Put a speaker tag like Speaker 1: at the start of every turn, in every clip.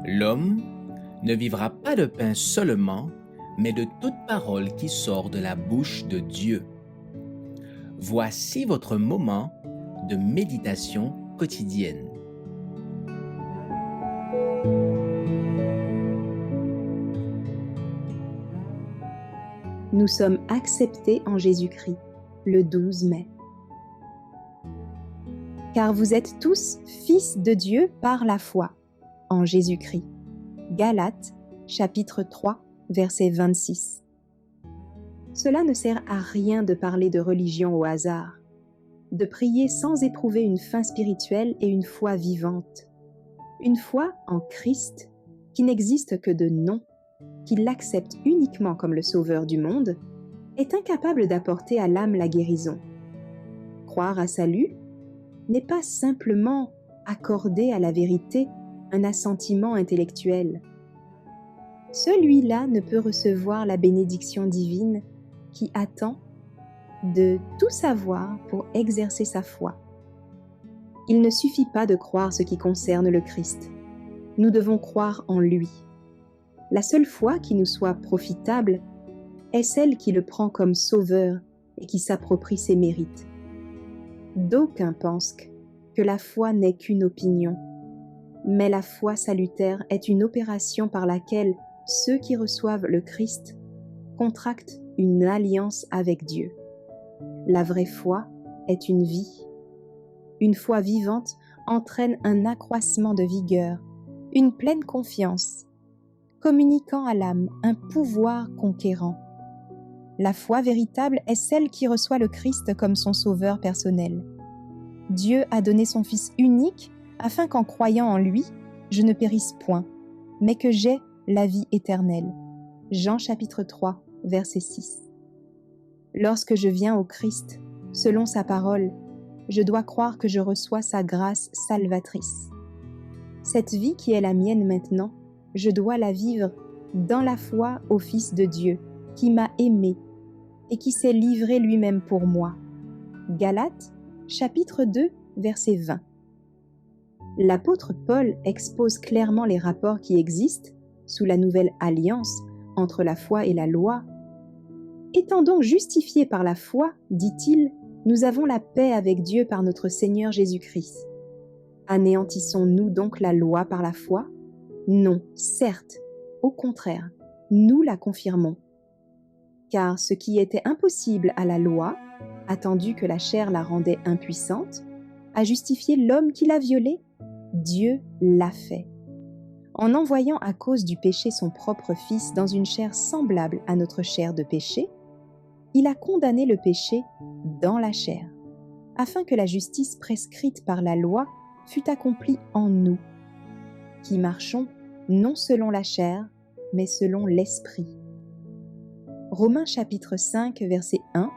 Speaker 1: L'homme ne vivra pas de pain seulement, mais de toute parole qui sort de la bouche de Dieu. Voici votre moment de méditation quotidienne.
Speaker 2: Nous sommes acceptés en Jésus-Christ, le 12 mai. Car vous êtes tous fils de Dieu par la foi, en Jésus-Christ. Galates, chapitre 3, verset 26. Cela ne sert à rien de parler de religion au hasard, de prier sans éprouver une faim spirituelle et une foi vivante. Une foi en Christ qui n'existe que de nom, qui l'accepte uniquement comme le sauveur du monde, est incapable d'apporter à l'âme la guérison. Croire à salut n'est pas simplement accorder à la vérité un assentiment intellectuel. Celui-là ne peut recevoir la bénédiction divine qui attend de tout savoir pour exercer sa foi. Il ne suffit pas de croire ce qui concerne le Christ. Nous devons croire en lui. La seule foi qui nous soit profitable est celle qui le prend comme sauveur et qui s'approprie ses mérites. D'aucuns pensent que la foi n'est qu'une opinion, mais la foi salutaire est une opération par laquelle ceux qui reçoivent le Christ contractent une alliance avec Dieu. La vraie foi est une vie. Une foi vivante entraîne un accroissement de vigueur, une pleine confiance, communiquant à l'âme un pouvoir conquérant. La foi véritable est celle qui reçoit le Christ comme son sauveur personnel. Dieu a donné son Fils unique afin qu'en croyant en lui, je ne périsse point, mais que j'aie la vie éternelle. Jean chapitre 3, verset 6. Lorsque je viens au Christ, selon sa parole, je dois croire que je reçois sa grâce salvatrice. Cette vie qui est la mienne maintenant, je dois la vivre dans la foi au Fils de Dieu, qui m'a aimé et qui s'est livré lui-même pour moi. Galates, chapitre 2, verset 20. L'apôtre Paul expose clairement les rapports qui existent sous la nouvelle alliance entre la foi et la loi. Étant donc justifiés par la foi, dit-il, nous avons la paix avec Dieu par notre Seigneur Jésus-Christ. Anéantissons-nous donc la loi par la foi ? Non, certes, au contraire, nous la confirmons. Car ce qui était impossible à la loi, attendu que la chair la rendait impuissante, a justifié l'homme qui l'a violée, Dieu l'a fait. En envoyant à cause du péché son propre Fils dans une chair semblable à notre chair de péché, il a condamné le péché dans la chair, afin que la justice prescrite par la loi fût accomplie en nous, qui marchons non selon la chair, mais selon l'Esprit. Romains chapitre 5, verset 1,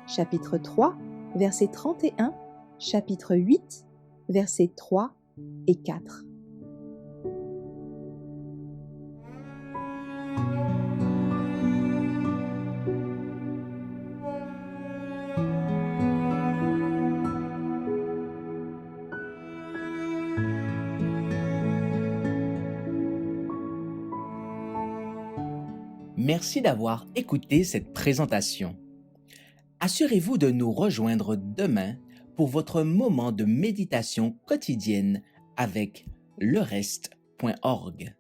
Speaker 2: chapitre 3, verset 31, chapitre 8, versets 3 et 4.
Speaker 1: Merci d'avoir écouté cette présentation. Assurez-vous de nous rejoindre demain pour votre moment de méditation quotidienne avec lereste.org.